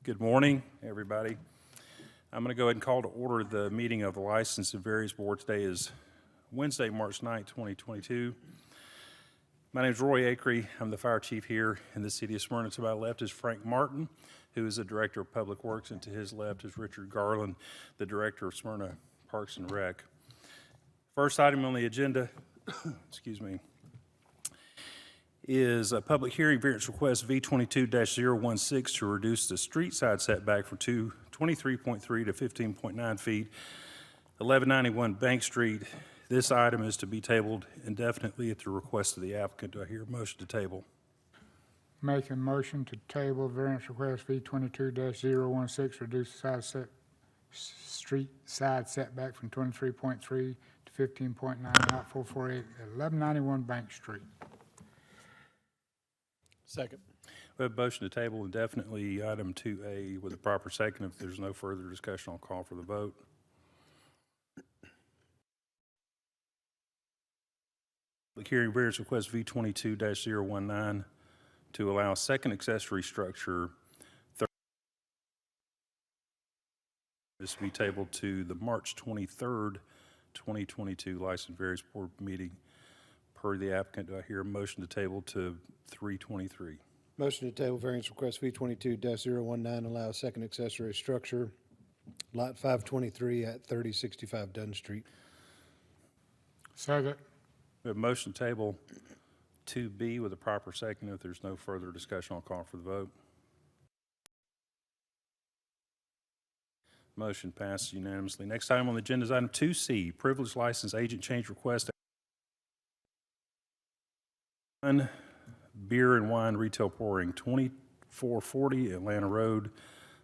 Good morning, everybody. I'm going to go ahead and call to order the meeting of the License and Variance Board. Today is Wednesday, March 9, 2022. My name is Roy Acree. I'm the fire chief here in the city of Smyrna. To my left is Frank Martin, who is the Director of Public Works, and to his left is Richard Garland, the Director of Smyrna Parks and Rec. First item on the agenda, excuse me, is a public hearing variance request V22-016 to reduce the street side setback from 23.3 to 15.9 feet, 1191 Bank Street. This item is to be tabled indefinitely at the request of the applicant. Do I hear a motion to table? Make a motion to table variance request V22-016, reduce the street side setback from 23.3 to 15.9, lot 448, 1191 Bank Street. Second. We have a motion to table indefinitely item 2A with a proper second. If there's no further discussion, I'll call for the vote. Public hearing variance request V22-019 to allow a second accessory structure is to be tabled to the March 23rd, 2022 License Variance Board meeting. Per the applicant, do I hear a motion to table to 3/23? Motion to table variance request V22-019, allow a second accessory structure, lot 523 at 3065 Dunn Street. Second. We have a motion to table 2B with a proper second. If there's no further discussion, I'll call for the vote. Motion passes unanimously. Next item on the agenda is item 2C, privileged license agent change request. Beer and wine retail pouring, 2440 Atlanta Road,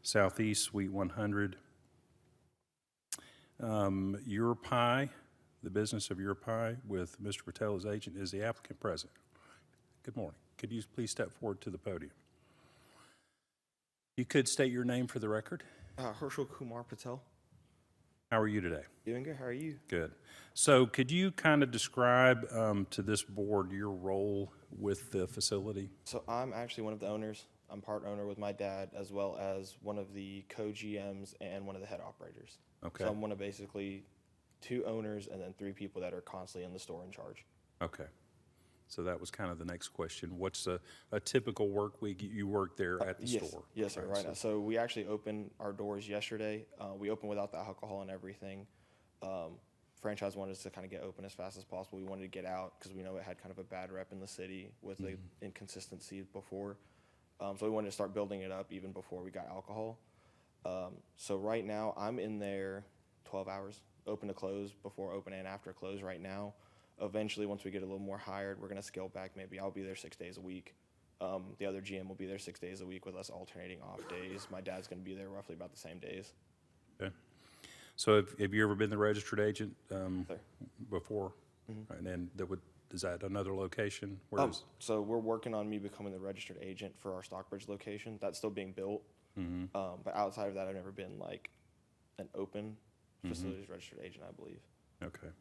Southeast, Suite 100. Your Pie, the business of Your Pie, with Mr. Patel as agent, is the applicant present. Good morning. Could you please step forward to the podium? You could state your name for the record. Herschel Kumar Patel. How are you today? Doing good. How are you? Good. So could you kind of describe to this board your role with the facility? So I'm actually one of the owners. I'm part owner with my dad, as well as one of the co-GMs and one of the head operators. Okay. So I'm one of basically 2 owners and then 3 people that are constantly in the store in charge. Okay. So that was kind of the next question. What's a typical work week you work there at the store? Yes, sir, right now. So we actually opened our doors yesterday. We opened without the alcohol and everything. Franchise wanted us to kind of get open as fast as possible. We wanted to get out because we know it had kind of a bad rep in the city with the inconsistency before. So we wanted to start building it up even before we got alcohol. So right now I'm in there 12 hours, open to close, before open and after close right now. Eventually, once we get a little more hired, we're going to scale back. Maybe I'll be there 6 days a week. The other GM will be there 6 days a week with us alternating off days. My dad's going to be there roughly about the same days. Okay. So have you ever been the registered agent before? Mm-hmm. And then is that another location? So we're working on me becoming the registered agent for our Stockbridge location. That's still being built. Mm-hmm. But outside of that, I've never been like an open facilities registered agent, I believe. Okay.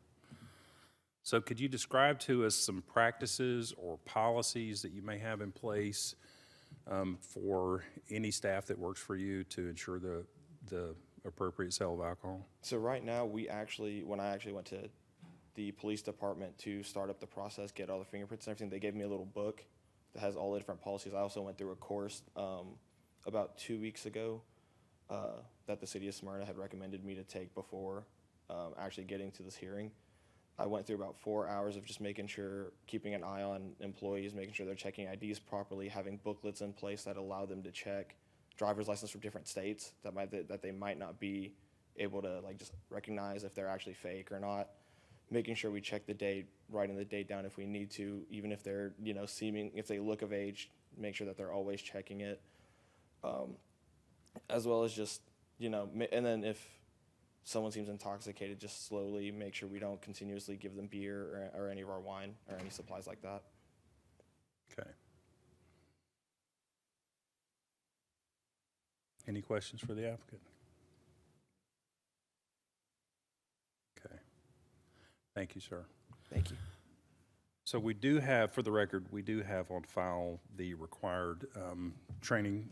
So could you describe to us some practices or policies that you may have in place for any staff that works for you to ensure the appropriate sale of alcohol? So right now, when I actually went to the police department to start up the process, get all the fingerprints and everything, they gave me a little book that has all the different policies. I also went through a course about 2 weeks ago that the city of Smyrna had recommended me to take before actually getting to this hearing. I went through about 4 hours of just making sure, keeping an eye on employees, making sure they're checking IDs properly, having booklets in place that allow them to check driver's license from different states that they might not be able to like just recognize if they're actually fake or not. Making sure we check the date, writing the date down if we need to, even if they're if they look of age, make sure that they're always checking it, as well as just and then if someone seems intoxicated, just slowly make sure we don't continuously give them beer or any of our wine or any supplies like that. Okay. Any questions for the applicant? Okay. Thank you, sir. Thank you. So we do have, for the record, we do have on file the required training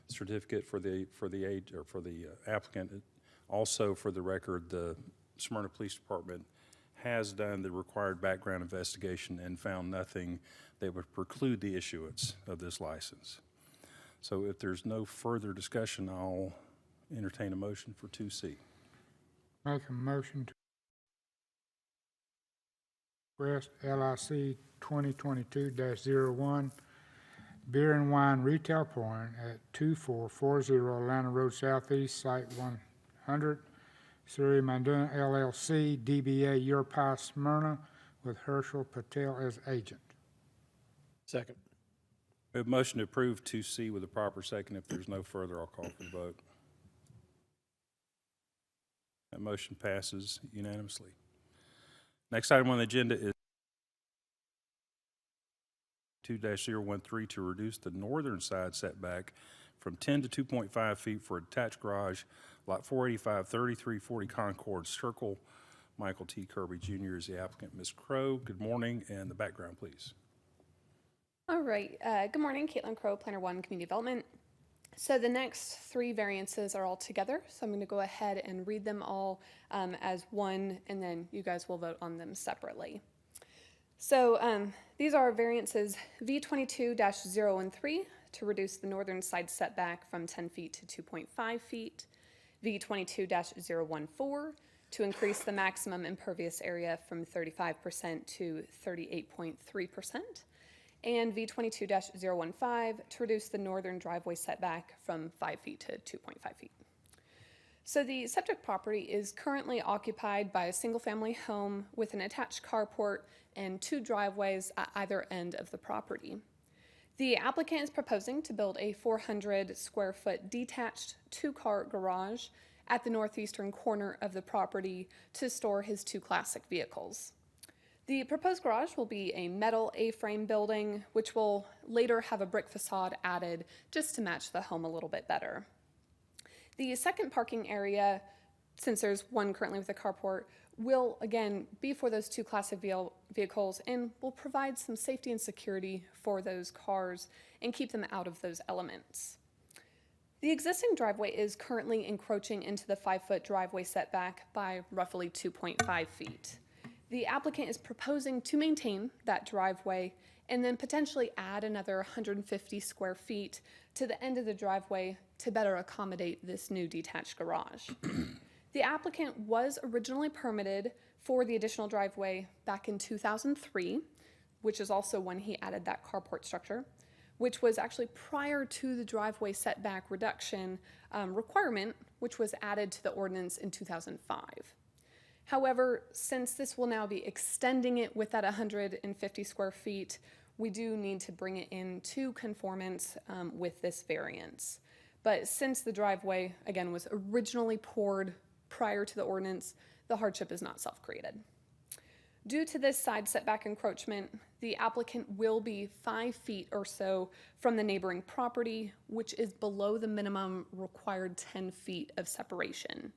certificate for the age, or for the applicant. Also, for the record, the Smyrna Police Department has done the required background investigation and found nothing that would preclude the issuance of this license. So if there's no further discussion, I'll entertain a motion for 2C. Make a motion to request LIC 2022-01 beer and wine retail pouring at 2440 Atlanta Road Southeast, Site 100, Surrey Manduna LLC, DBA Your Pie Smyrna, with Herschel Patel as agent. Second. We have a motion to approve 2C with a proper second. If there's no further, I'll call for the vote. That motion passes unanimously. Next item on the agenda is 2-013 to reduce the northern side setback from 10 to 2.5 feet for a detached garage, lot 485, 3340 Concord Circle. Michael T. Kirby Jr. is the applicant. Ms. Crow, good morning, and the background, please. All right. Good morning, Caitlin Crow, Planner 1, Community Development. So the next three variances are all together, so I'm going to go ahead and read them all as one, and then you guys will vote on them separately. So these are variances V22-013 to reduce the northern side setback from 10 feet to 2.5 feet, V22-014 to increase the maximum impervious area from 35% to 38.3%, and V22-015 to reduce the northern driveway setback from 5 feet to 2.5 feet. So the subject property is currently occupied by a single-family home with an attached carport and two driveways at either end of the property. The applicant is proposing to build a 400-square-foot detached two-car garage at the northeastern corner of the property to store his two classic vehicles. The proposed garage will be a metal A-frame building, which will later have a brick facade added just to match the home a little bit better. The second parking area, since there's one currently with a carport, will again be for those two classic vehicles and will provide some safety and security for those cars and keep them out of those elements. The existing driveway is currently encroaching into the 5-foot driveway setback by roughly 2.5 feet. The applicant is proposing to maintain that driveway and then potentially add another 150 square feet to the end of the driveway to better accommodate this new detached garage. The applicant was originally permitted for the additional driveway back in 2003, which is also when he added that carport structure, which was actually prior to the driveway setback reduction requirement, which was added to the ordinance in 2005. However, since this will now be extending it with that 150 square feet, we do need to bring it into conformance with this variance. But since the driveway, again, was originally poured prior to the ordinance, the hardship is not self-created. Due to this side setback encroachment, the applicant will be 5 feet or so from the neighboring property, which is below the minimum required 10 feet of separation.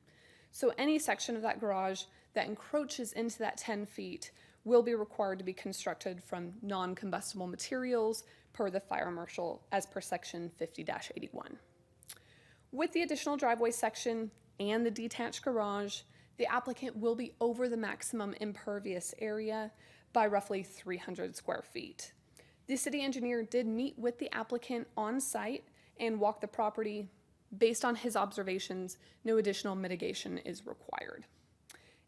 So any section of that garage that encroaches into that 10 feet will be required to be constructed from non-combustible materials per the fire marshal as per section 50-81. With the additional driveway section and the detached garage, the applicant will be over the maximum impervious area by roughly 300 square feet. The city engineer did meet with the applicant on site and walk the property. Based on his observations, no additional mitigation is required.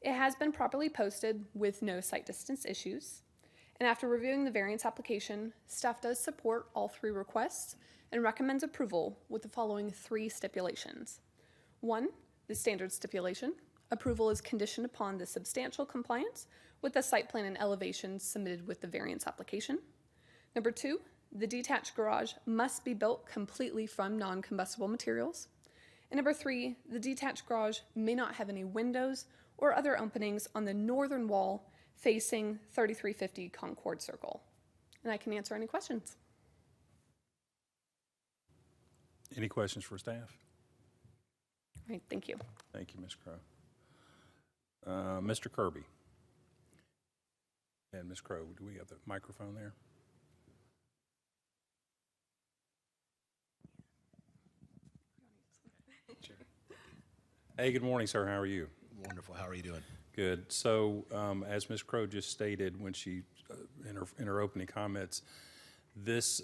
It has been properly posted with no site distance issues. And after reviewing the variance application, staff does support all three requests and recommends approval with the following three stipulations. 1, the standard stipulation. Approval is conditioned upon the substantial compliance with the site plan and elevations submitted with the variance application. Number 2, the detached garage must be built completely from non-combustible materials. And number 3, the detached garage may not have any windows or other openings on the northern wall facing 3350 Concord Circle. And I can answer any questions. Any questions for staff? All right, thank you. Thank you, Ms. Crow. Mr. Kirby. And Ms. Crow, do we have the microphone there? Hey, good morning, sir. How are you? Wonderful. How are you doing? Good. So, as Ms. Crowe just stated when she, in her opening comments, this,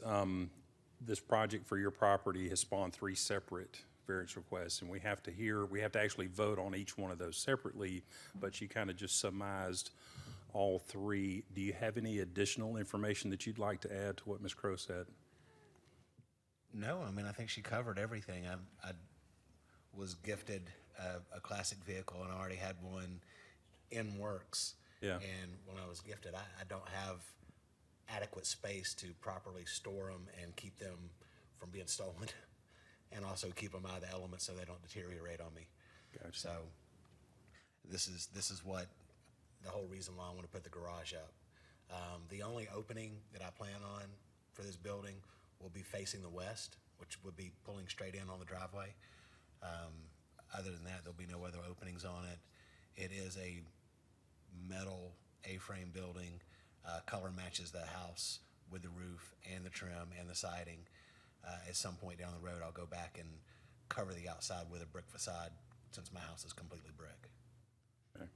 this project for your property has spawned 3 separate variance requests, and we have to actually vote on each one of those separately, but she kind of just surmised all 3. Do you have any additional information that you'd like to add to what Ms. Crowe said? No, I mean, I think she covered everything. I was gifted a classic vehicle, and I already had one in works. Yeah. And when I was gifted, I don't have adequate space to properly store them and keep them from being stolen, and also keep them out of the elements so they don't deteriorate on me. Gotcha. So this is what the whole reason why I want to put the garage up. The only opening that I plan on for this building will be facing the west, which would be pulling straight in on the driveway. Other than that, there'll be no other openings on it. It is a metal A-frame building. Color matches the house with the roof and the trim and the siding. At some point down the road, I'll go back and cover the outside with a brick facade, since my house is completely brick. Okay.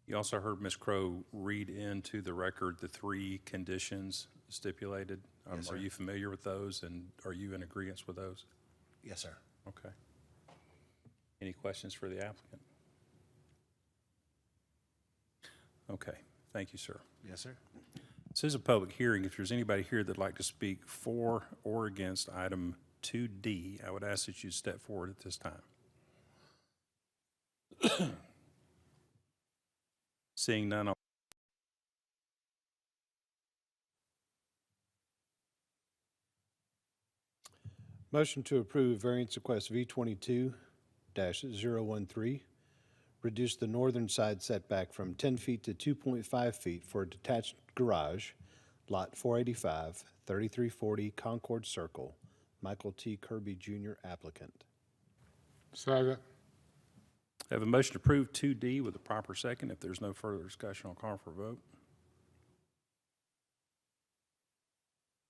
You also heard Ms. Crowe read into the record the 3 conditions stipulated. Yes, sir. Are you familiar with those, and are you in agreement with those? Yes, sir. Okay. Any questions for the applicant? Okay, thank you, sir. Yes, sir. This is a public hearing. If there's anybody here that'd like to speak for or against item 2D, I would ask that you step forward at this time. Seeing none, I'll Motion to approve variance request V22-013, reduce the northern side setback from 10 feet to 2.5 feet for a detached garage, Lot 485, 3340 Concord Circle, Michael T. Kirby Jr. applicant. Second. I have a motion to approve 2D with a proper second. If there's no further discussion, I'll call for a vote.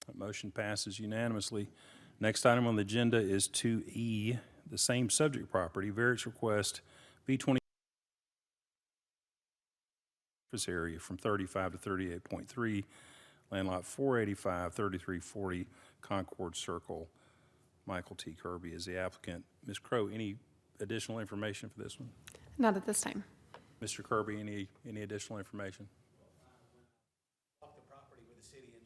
That motion passes unanimously. Next item on the agenda is 2E, the same subject property, variance request V20 surface area from 35 to 38.3, land lot 485, 3340 Concord Circle. Michael T. Kirby is the applicant. Ms. Crowe, any additional information for this one? Not at this time. Mr. Kirby, any additional information? Off the property with the city engineer.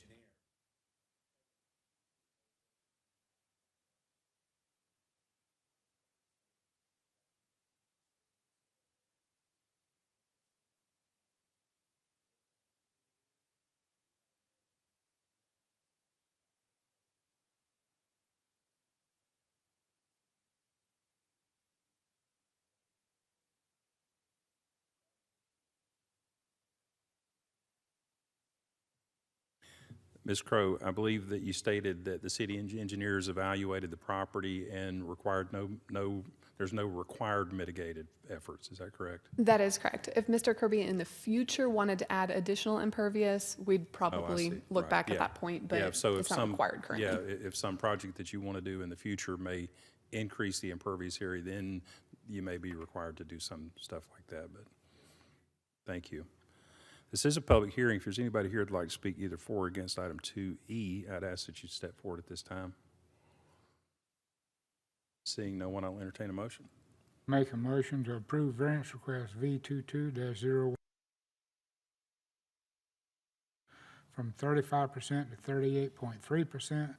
Ms. Crowe, I believe that you stated that the city engineers evaluated the property and required there's no required mitigated efforts. Is that correct? That is correct. If Mr. Kirby in the future wanted to add additional impervious, we'd probably see. look Right. back Yeah. at that point, but Yeah, so if it's not some- required currently. Yeah, if some project that you want to do in the future may increase the impervious area, then you may be required to do some stuff like that, but thank you. This is a public hearing. If there's anybody here that'd like to speak either for or against item 2E, I'd ask that you step forward at this time. Seeing no one, I'll entertain a motion. Make a motion to approve variance request V22-0 from 35% to 38.3%,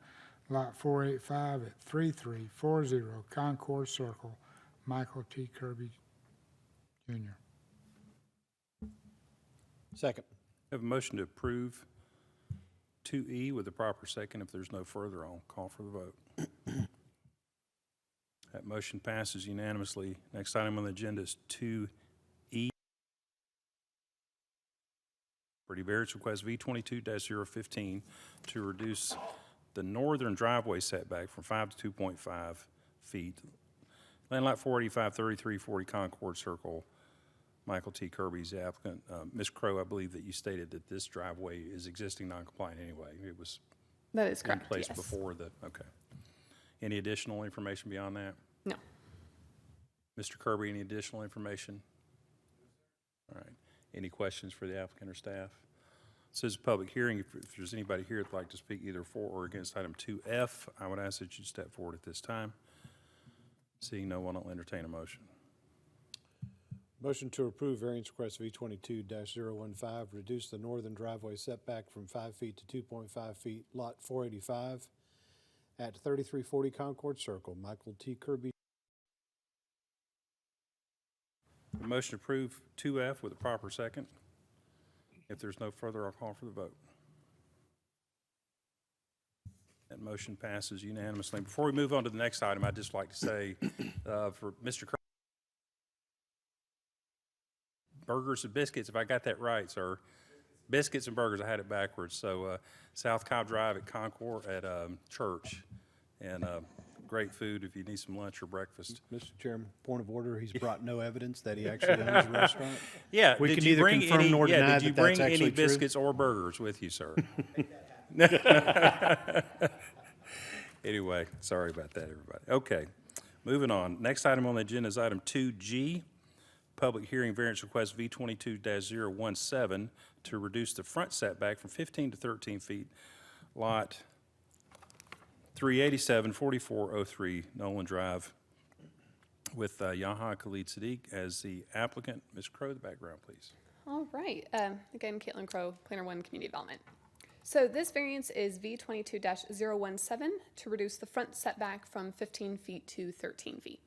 Lot 485 at 3340 Concord Circle, Michael T. Kirby Jr. Second. I have a motion to approve 2E with a proper second. If there's no further, I'll call for the vote. That motion passes unanimously. Next item on the agenda is 2E. Property variance request V22-015 to reduce the northern driveway setback from 5 to 2.5 feet. Land lot 485, 3340 Concord Circle. Michael T. Kirby's the applicant. Ms. Crowe, I believe that you stated that this driveway is existing non-compliant anyway. It was That is in correct, place yes. before the, okay. Any additional information beyond that? No. Mr. Kirby, any additional information? All right. Any questions for the applicant or staff? This is a public hearing. If there's anybody here that'd like to speak either for or against item 2F, I would ask that you step forward at this time. Seeing no one, I'll entertain a motion. Motion to approve variance request V22-015, reduce the northern driveway setback from 5 feet to 2.5 feet, lot 485 at 3340 Concord Circle. Michael T. Kirby. A motion to approve 2F with a proper second. If there's no further, I'll call for the vote. That motion passes unanimously. Before we move on to the next item, I'd just like to say for Mr. Kirby, burgers and biscuits, if I got that right, sir. Biscuits and burgers, I had it backwards. So South Cow Drive at Concord at Church. And great food if you need some lunch or breakfast. Mr. Chairman, point of order, he's brought no evidence that he actually owns a restaurant. Yeah, We did can you neither bring confirm any, nor yeah, deny did you that that's bring any actually true. biscuits or burgers with you, sir? Anyway, sorry about that, everybody. Okay, moving on. Next item on the agenda is item 2G, public hearing variance request V22-017 to reduce the front setback from 15 to 13 feet, lot 387 4403 Nolan Drive, with Yaha Khalid Sadiq as the applicant. Ms. Crowe, the background, please. All right. Again, Caitlin Crowe, Planner 1 Community Development. So this variance is V22-017 to reduce the front setback from 15 feet to 13 feet.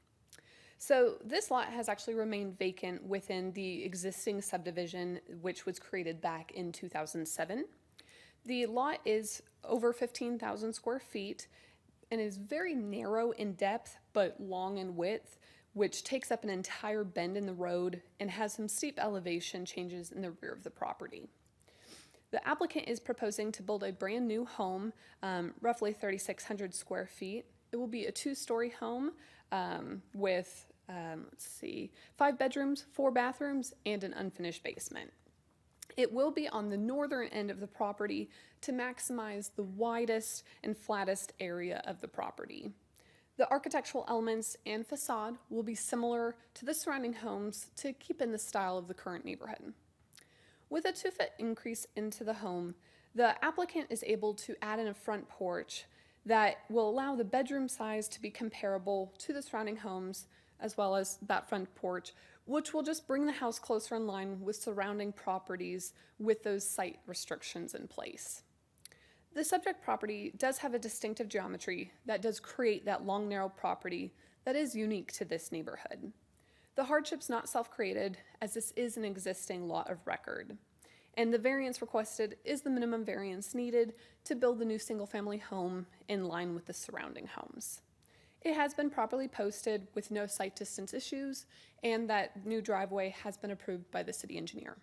So this lot has actually remained vacant within the existing subdivision, which was created back in 2007. The lot is over 15,000 square feet and is very narrow in depth, but long in width, which takes up an entire bend in the road and has some steep elevation changes in the rear of the property. The applicant is proposing to build a brand new home, roughly 3,600 square feet. It will be a 2-story home with, 5 bedrooms, 4 bathrooms, and an unfinished basement. It will be on the northern end of the property to maximize the widest and flattest area of the property. The architectural elements and facade will be similar to the surrounding homes to keep in the style of the current neighborhood. With a 2-foot increase into the home, the applicant is able to add in a front porch that will allow the bedroom size to be comparable to the surrounding homes, as well as that front porch, which will just bring the house closer in line with surrounding properties with those site restrictions in place. The subject property does have a distinctive geometry that does create that long, narrow property that is unique to this neighborhood. The hardship's not self-created, as this is an existing lot of record. And the variance requested is the minimum variance needed to build the new single-family home in line with the surrounding homes. It has been properly posted with no site distance issues, and that new driveway has been approved by the city engineer.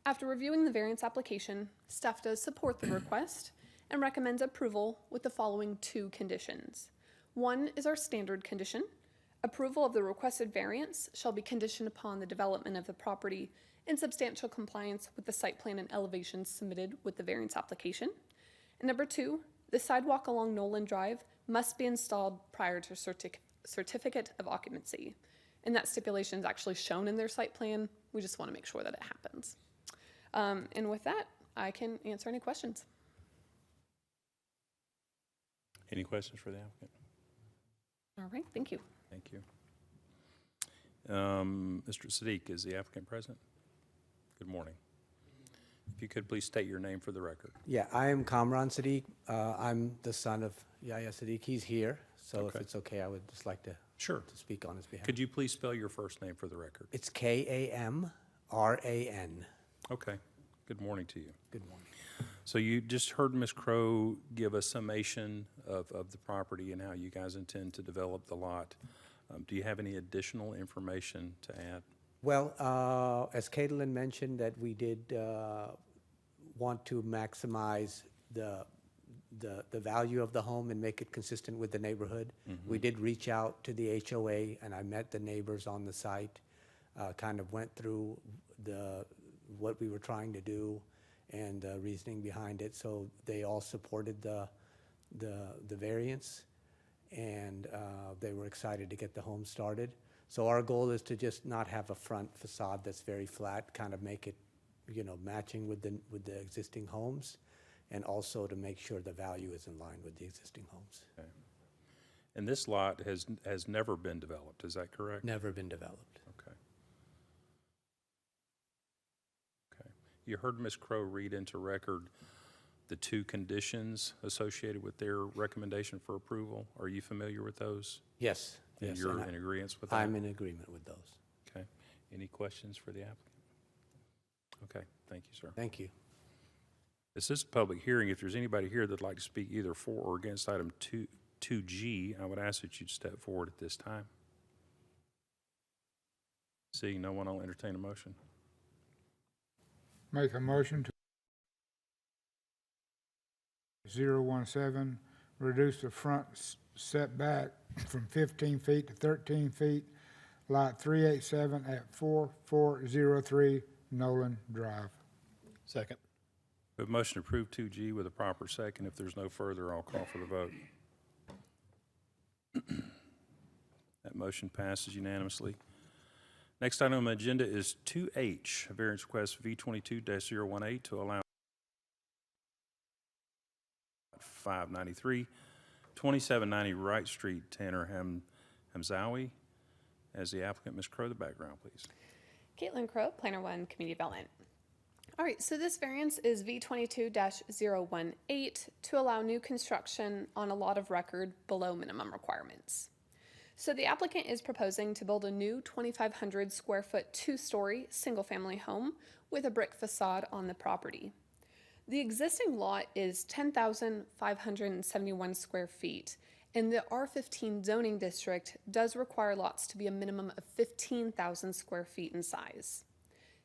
After reviewing the variance application, staff does support the request and recommends approval with the following 2 conditions. One is our standard condition. Approval of the requested variance shall be conditioned upon the development of the property in substantial compliance with the site plan and elevations submitted with the variance application. And number 2, the sidewalk along Nolan Drive must be installed prior to certificate of occupancy. And that stipulation is actually shown in their site plan. We just want to make sure that it happens. And with that, I can answer any questions. Any questions for the applicant? All right, thank you. Thank you. Mr. Sadiq, is the applicant present? Good morning. If you could please state your name for the record. Yeah, I am Kamran Sadiq. I'm the son of Yahya Sadiq. He's here, so Okay. if it's okay, I would just like to speak on his behalf. Could you please spell your first name for the record? It's Kamran. Okay. Good morning to you. Good morning. So you just heard Ms. Crowe give a summation of the property and how you guys intend to develop the lot. Do you have any additional information to add? Well, as Caitlin mentioned, that we did want to maximize the value of the home and make it consistent with the neighborhood. We did reach out to the HOA, and I met the neighbors on the site, kind of went through what we were trying to do and reasoning behind it. So they all supported the variance, and they were excited to get the home started. So our goal is to just not have a front facade that's very flat, kind of make it, matching with the existing homes, and also to make sure the value is in line with the existing homes. And this lot has never been developed, is that correct? Never been developed. Okay. Okay. You heard Ms. Crowe read into record the 2 conditions associated with their recommendation for approval. Are you familiar with those? Yes. And yes, you're and in agreement with that? I'm in agreement with those. Okay. Any questions for the applicant? Okay, thank you, sir. Thank you. This is a public hearing. If there's anybody here that'd like to speak either for or against item 2G, I would ask that you'd step forward at this time. Seeing no one, I'll entertain a motion. Make a motion to 017, reduce the front setback from 15 feet to 13 feet, lot 387 at 4403 Nolan Drive. Second. We have a motion to approve 2G with a proper second. If there's no further, I'll call for the vote. That motion passes unanimously. Next item on the agenda is 2H, a variance request V22-018 to allow 593, 2790 Wright Street, Tanner Hamzawi. As the applicant, Ms. Crowe, the background, please. Caitlin Crowe, Planner 1, Community Development. All right, so this variance is V22-018 to allow new construction on a lot of record below minimum requirements. So the applicant is proposing to build a new 2,500 square foot 2-story single-family home with a brick facade on the property. The existing lot is 10,571 square feet, and the R15 zoning district does require lots to be a minimum of 15,000 square feet in size.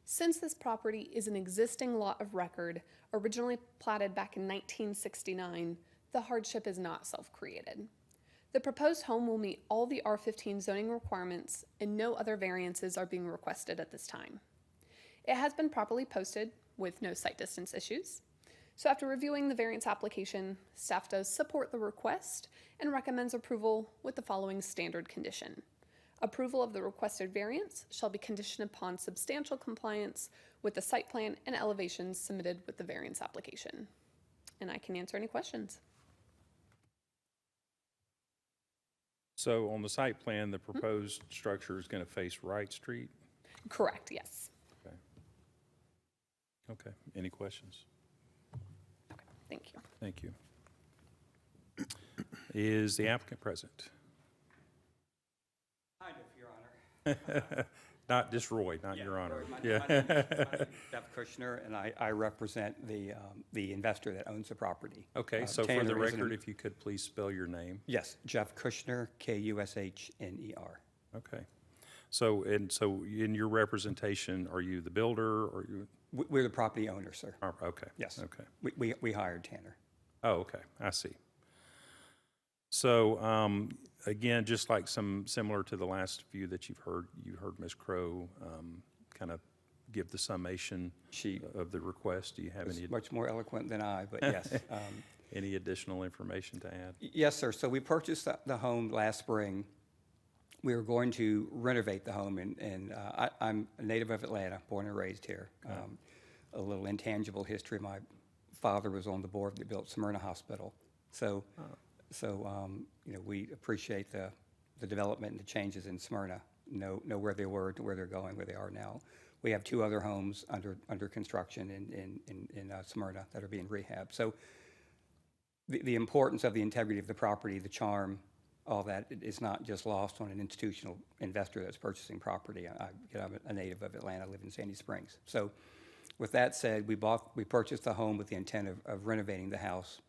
Since this property is an existing lot of record, originally platted back in 1969, the hardship is not self-created. The proposed home will meet all the R15 zoning requirements, and no other variances are being requested at this time. It has been properly posted with no site distance issues. So after reviewing the variance application, staff does support the request and recommends approval with the following standard condition. Approval of the requested variance shall be conditioned upon substantial compliance with the site plan and elevations submitted with the variance application. And I can answer any questions. So on the site plan, the proposed structure is going to face Wright Street? Correct, yes. Okay. Okay. Any questions? Okay, thank you. Thank you. Is the applicant present? Kind of, Your Honor. Not just Roy, not Your Honor. My Yeah. name is Jeff Kushner, and I represent the investor that owns the property. Okay, so for Tanner the is an- record, if you could please spell your name. Yes, Jeff Kushner, Kushner. Okay. So in your representation, are you the builder or you? We're the property owner, sir. Okay. Yes. Okay. We hired Tanner. Oh, okay. I see. So, again, just like similar to the last few that you heard Ms. Crowe kind of give the summation She of the request. Do you have was any much more eloquent than I, but yes. any additional information to add? Yes, sir. So we purchased the home last spring. We were going to renovate the home, and I'm a native of Atlanta, born and raised here. A little intangible history. My father was on the board that built Smyrna Hospital. So we appreciate the development and the changes in Smyrna, know where they were to where they're going, where they are now. We have 2 other homes under construction in Smyrna that are being rehabbed. So the importance of the integrity of the property, the charm, all that is not just lost on an institutional investor that's purchasing property. I'm a native of Atlanta, I live in Sandy Springs. So with that said, we purchased the home with the intent of renovating the house.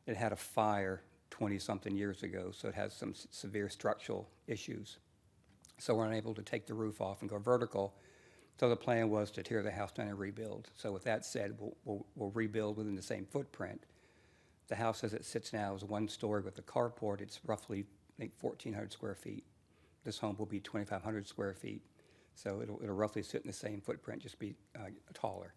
It had a fire 20-something years ago, so it has some severe structural issues. So we're unable to take the roof off and go vertical. So the plan was to tear the house down and rebuild. So with that said, we'll rebuild within the same footprint. The house as it sits now is 1 story with a carport. It's roughly, I think, 1,400 square feet. This home will be 2,500 square feet. So it'll roughly sit in the same footprint, just be taller.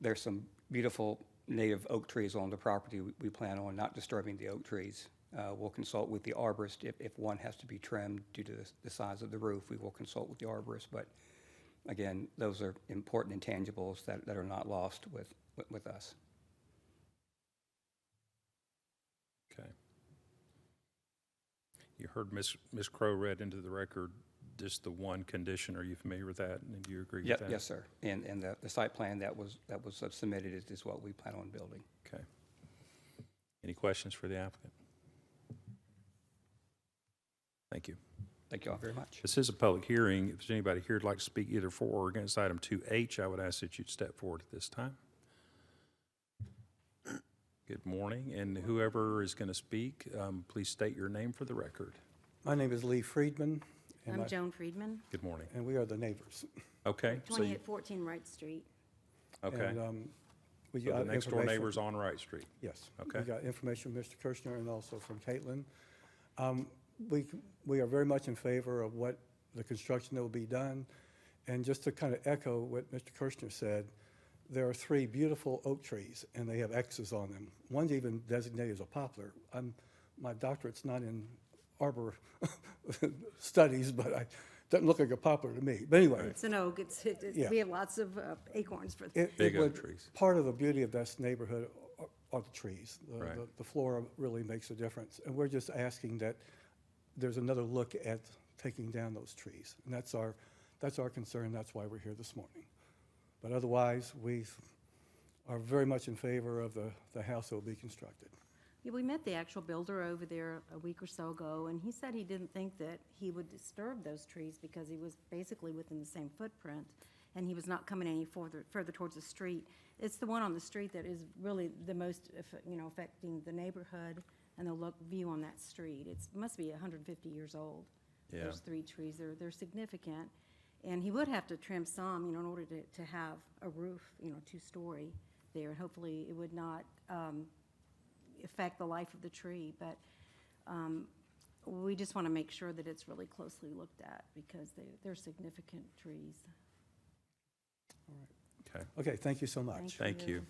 There's some beautiful native oak trees on the property. We plan on not disturbing the oak trees. We'll consult with the arborist if one has to be trimmed due to the size of the roof. We will consult with the arborist, but again, those are important intangibles that are not lost with us. Okay. You heard Ms. Crowe read into the record just the one condition. Are you familiar with that? And do you agree with that? Yes, sir. And the site plan that was submitted is what we plan on building. Okay. Any questions for the applicant? Thank you. Thank you all very much. This is a public hearing. If there's anybody here who'd like to speak either for or against item 2H, I would ask that you'd step forward at this time. Good morning, and whoever is going to speak, please state your name for the record. My name is Lee Friedman. and I'm Joan Friedman, Good morning. And we are the neighbors. Okay. so you- 2814 Wright Street. Okay. And, we So got the next door information- neighbor's on Wright Street. Yes. Okay. We got information from Mr. Kirshner and also from Caitlin. We are very much in favor of what the construction that will be done. And just to kind of echo what Mr. Kirshner said, there are 3 beautiful oak trees, and they have X's on them. One's even designated as a poplar. My doctorate's not in arbor studies, but it doesn't look like a poplar to me. But anyway, It's an oak, Yeah. we have lots of acorns for, Big oak trees. Part of the beauty of this neighborhood are the trees. Right. The flora really makes a difference. And we're just asking that there's another look at taking down those trees. And that's our concern. That's why we're here this morning. But otherwise, we are very much in favor of the house that will be constructed. yeah, we met the actual builder over there a week or so ago, and he said he didn't think that he would disturb those trees because he was basically within the same footprint, and he was not coming any further towards the street. It's the one on the street that is really the most, affecting the neighborhood and the view on that street. It must be 150 years old. Yeah. Those 3 trees, they're significant. And he would have to trim some, in order to have a roof, 2-story there. And hopefully it would not affect the life of the tree. But we just want to make sure that it's really closely looked at because they're significant trees. Okay. Okay, thank you so much. Thank you.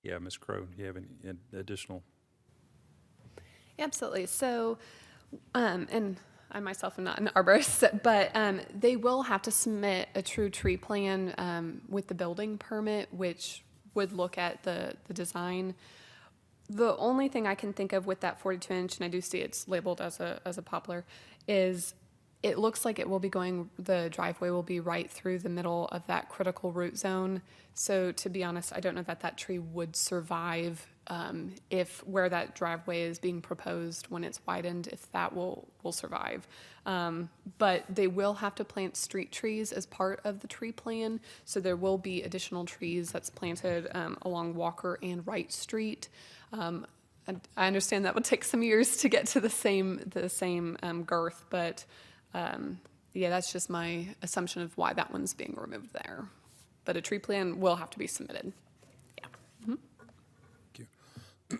Yeah, Ms. Crowe, do you have any additional? Absolutely. So, and I myself am not an arborist, but they will have to submit a true tree plan with the building permit, which would look at the design. The only thing I can think of with that 42-inch, and I do see it's labeled as a poplar, is it looks like the driveway will be right through the middle of that critical root zone. So to be honest, I don't know that tree would survive if where that driveway is being proposed when it's widened, if that will survive. But they will have to plant street trees as part of the tree plan. So there will be additional trees that's planted along Walker and Wright Street. And I understand that would take some years to get to the same girth, but yeah, that's just my assumption of why that one's being removed there. But a tree plan will have to be submitted. Yeah. Mm-hmm. Thank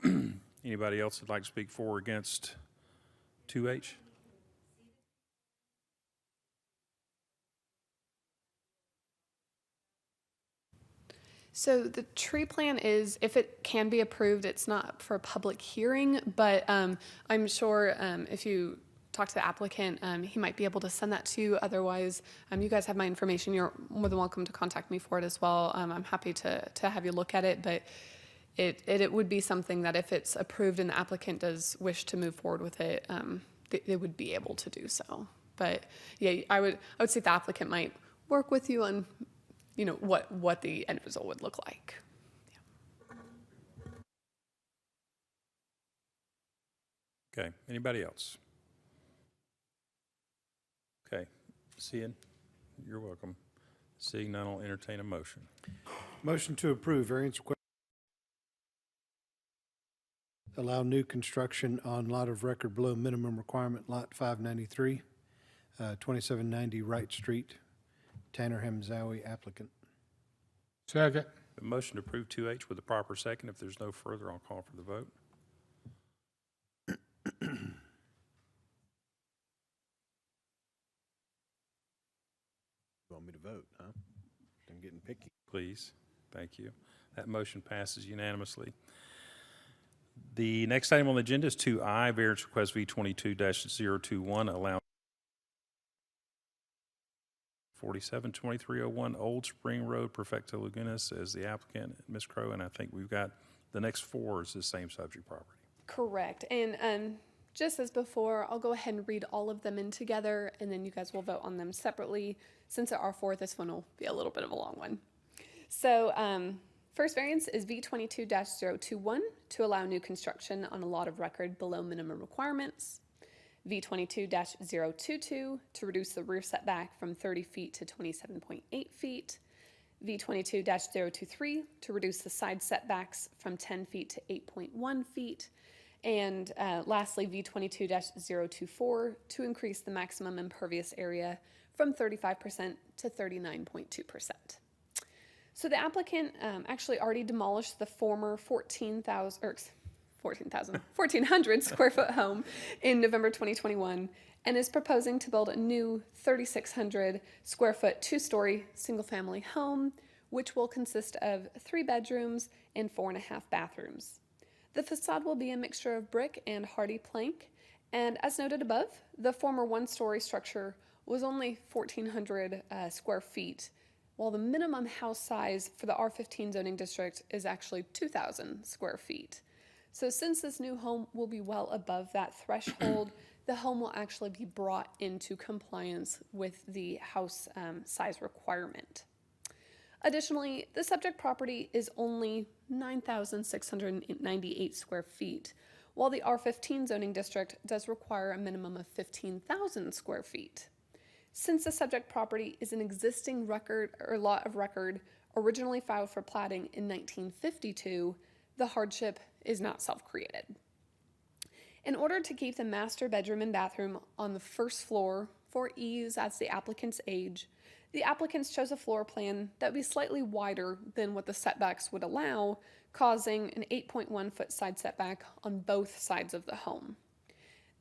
you. Anybody else that'd like to speak for or against 2H? So the tree plan is, if it can be approved, it's not for a public hearing, but I'm sure if you talk to the applicant, he might be able to send that to you. Otherwise, you guys have my information. You're more than welcome to contact me for it as well. I'm happy to have you look at it, but it would be something that if it's approved and the applicant does wish to move forward with it, they would be able to do so. But yeah, I would say the applicant might work with you on what the end result would look like. Okay, anybody else? Okay, seeing, you're welcome. Seeing none, I'll entertain a motion. Motion to approve variance request. Allow new construction on lot of record below minimum requirement, lot 593, 2790 Wright Street, Tanner Hamzawi applicant. Second. A motion to approve 2H with a proper second. If there's no further, I'll call for the vote. You want me to vote, huh? I'm getting picky. Please. Thank you. That motion passes unanimously. The next item on the agenda is 2I, variance request V22-021, allow 472301 Old Spring Road, Perfecto Lagunas as the applicant, Ms. Crowe, and I think we've got the next four is the same subject property. Correct. And just as before, I'll go ahead and read all of them in together, and then you guys will vote on them separately. Since there are four, this one will be a little bit of a long one. So first variance is V22-021 to allow new construction on a lot of record below minimum requirements. V22-022 to reduce the rear setback from 30 feet to 27.8 feet. V22-023 to reduce the side setbacks from 10 feet to 8.1 feet. And lastly, V22-024 to increase the maximum impervious area from 35% to 39.2%. So the applicant actually already demolished the former 1,400 square foot home in November 2021 and is proposing to build a new 3,600 square foot two-story single-family home, which will consist of 3 bedrooms and 4.5 bathrooms. The facade will be a mixture of brick and hardy plank, and as noted above, the former one-story structure was only 1,400 square feet, while the minimum house size for the R15 zoning district is actually 2,000 square feet. So since this new home will be well above that threshold, the home will actually be brought into compliance with the house size requirement. Additionally, the subject property is only 9,698 square feet, while the R15 zoning district does require a minimum of 15,000 square feet. Since the subject property is an existing record or lot of record originally filed for platting in 1952, the hardship is not self-created. In order to keep the master bedroom and bathroom on the first floor for ease as the applicant's age, the applicants chose a floor plan that would be slightly wider than what the setbacks would allow, causing an 8.1 foot side setback on both sides of the home.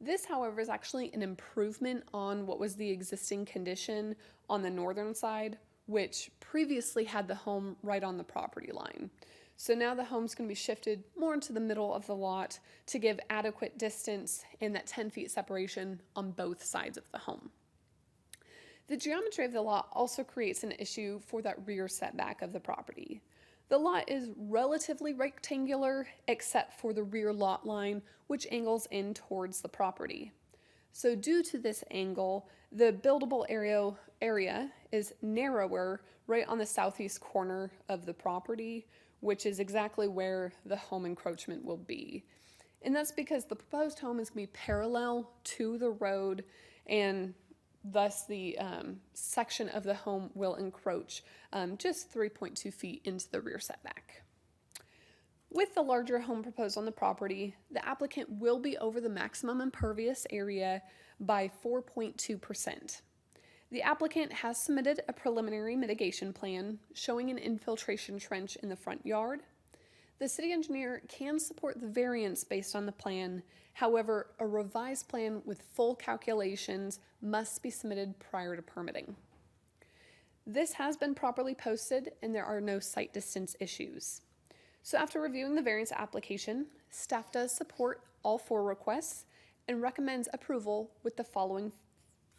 This, however, is actually an improvement on what was the existing condition on the northern side, which previously had the home right on the property line. So now the home's going to be shifted more into the middle of the lot to give adequate distance and that 10 feet separation on both sides of the home. The geometry of the lot also creates an issue for that rear setback of the property. The lot is relatively rectangular except for the rear lot line, which angles in towards the property. So due to this angle, the buildable area is narrower right on the southeast corner of the property, which is exactly where the home encroachment will be. And that's because the proposed home is going to be parallel to the road, and thus the section of the home will encroach just 3.2 feet into the rear setback. With the larger home proposed on the property, the applicant will be over the maximum impervious area by 4.2%. The applicant has submitted a preliminary mitigation plan showing an infiltration trench in the front yard. The city engineer can support the variance based on the plan. However, a revised plan with full calculations must be submitted prior to permitting. This has been properly posted and there are no site distance issues. So after reviewing the variance application, staff does support all 4 requests and recommends approval with the following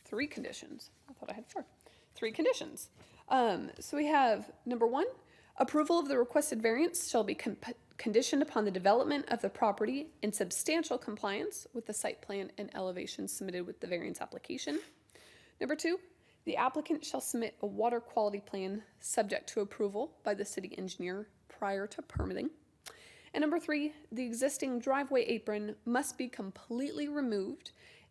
3 conditions. I thought I had 4. 3 conditions. So we have number 1, approval of the requested variance shall be conditioned upon the development of the property in substantial compliance with the site plan and elevation submitted with the variance application. Number 2, the applicant shall submit a water quality plan subject to approval by the city engineer prior to permitting. And number 3, the existing driveway apron must be completely removed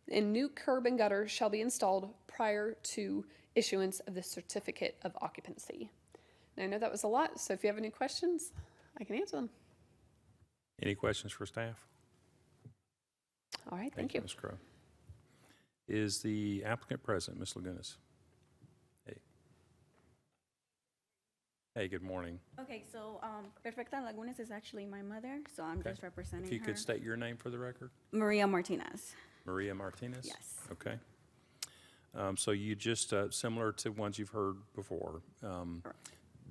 and new curb and gutter shall be installed prior to issuance of the certificate of occupancy. Now, I know that was a lot, so if you have any questions, I can answer them. Any questions for staff? All right, thank you. Ms. Crowe. Is the applicant present, Ms. Lagunas? Hey. Hey, good morning. Okay, so Perfecta Lagunas is actually my mother, so I'm just representing If you her. could state your name for the record? Maria Martinez. Maria Martinez? Yes. Okay. So you just, similar to ones you've heard before,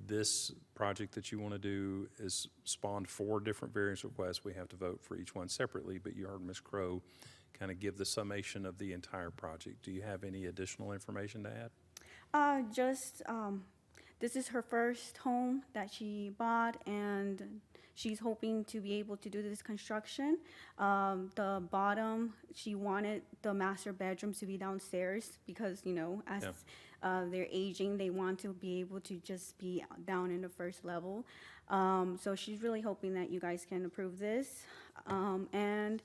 this project that you want to do is spawned 4 different variance requests. We have to vote for each one separately, but you heard Ms. Crowe kind of give the summation of the entire project. Do you have any additional information to add? This is her first home that she bought, and she's hoping to be able to do this construction. The bottom, she wanted the master bedrooms to be downstairs because, you know, as they're aging, they want to be able to just be down in the first level. So she's really hoping that you guys can approve this. And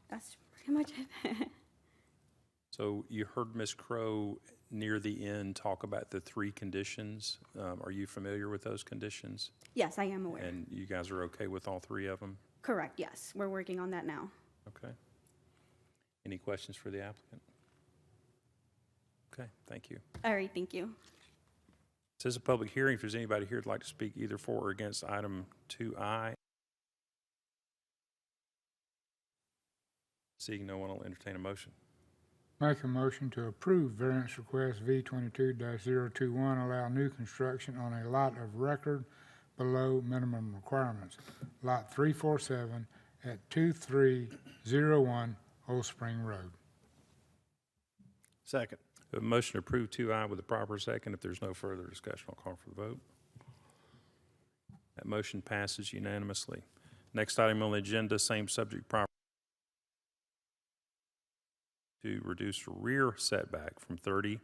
that's pretty much it. So you heard Ms. Crowe near the end talk about the 3 conditions. Are you familiar with those conditions? Yes, I am aware. And you guys are okay with all 3 of them? Correct, yes. We're working on that now. Okay. Any questions for the applicant? Okay, thank you. All right, thank you. This is a public hearing. If there's anybody here who'd like to speak either for or against item 2I. Seeing no one, will entertain a motion. Make a motion to approve variance request V22-021, allow new construction on a lot of record below minimum requirements. Lot 347 at 2301 Old Spring Road. Second. A motion to approve 2I with a proper second. If there's no further discussion, I'll call for the vote. That motion passes unanimously. Next item on the agenda, same subject property. To reduce rear setback from 30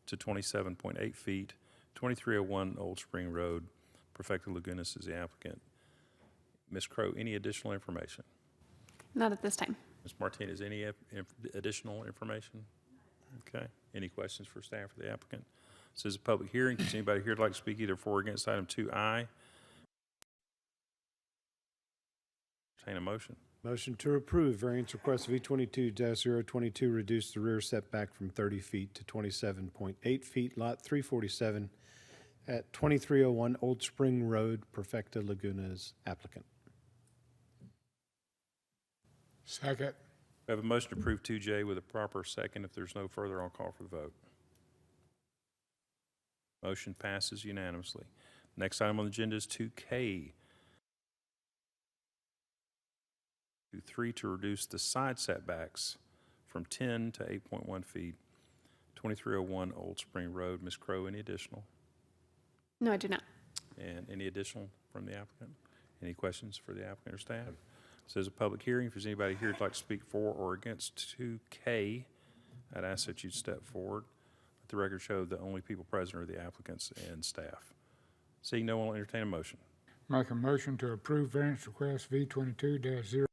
to 27.8 feet, 2301 Old Spring Road. Perfecta Lagunas is the applicant. Ms. Crowe, any additional information? Not at this time. Ms. Martinez, any additional information? Okay. Any questions for staff or the applicant? This is a public hearing. Does anybody here like to speak either for or against item 2I? Entertain a motion. Motion to approve variance request V22-022, reduce the rear setback from 30 feet to 27.8 feet, lot 347 at 2301 Old Spring Road, Perfecta Lagunas applicant. Second. We have a motion to approve 2J with a proper second. If there's no further, I'll call for the vote. Motion passes unanimously. Next item on the agenda is 2K. 2-3 to reduce the side setbacks from 10 to 8.1 feet, 2301 Old Spring Road. Ms. Crowe, any additional? No, I do not. And any additional from the applicant? Any questions for the applicant or staff? This is a public hearing. If there's anybody here who'd like to speak for or against 2K, I'd ask that you'd step forward. Let the record show the only people present are the applicants and staff. Seeing no one, will entertain a motion. Make a motion to approve variance request V22-0.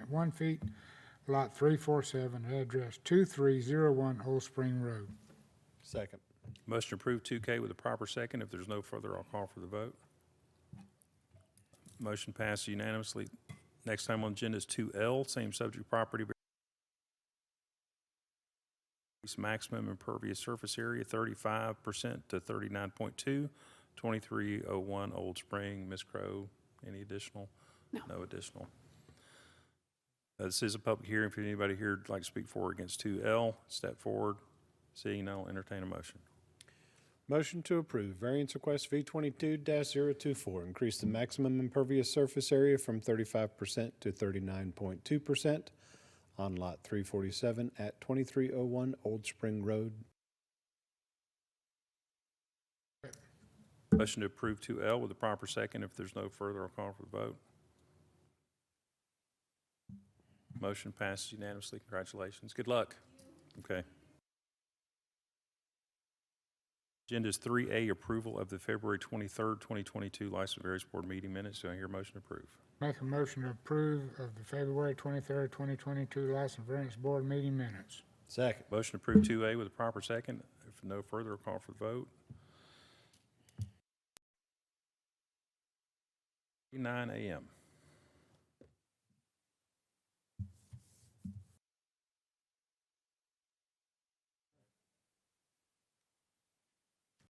1 feet, lot 347, address 2301 Old Spring Road. Second. Motion to approve 2K with a proper second. If there's no further, I'll call for the vote. Motion passes unanimously. Next time on the agenda is 2L, same subject property. Maximum impervious surface area 35% to 39.2, 2301 Old Spring. Ms. Crowe, any additional? No. No additional. This is a public hearing. If anybody here would like to speak for or against 2L, step forward. Seeing none, I'll entertain a motion. Motion to approve variance request V22-024, increase the maximum impervious surface area from 35% to 39.2% on lot 347 at 2301 Old Spring Road. Motion to approve 2L with a proper second. If there's no further, I'll call for the vote. Motion passes unanimously. Congratulations. Good luck. Okay. Agenda is 3A, approval of the February 23rd, 2022 License Variance Board meeting minutes. Do I hear a motion to approve? Make a motion to approve of the February 23rd, 2022 License Variance Board meeting minutes. Second. Motion to approve 2A with a proper second. If no further, I'll call for the vote. 9 a.m.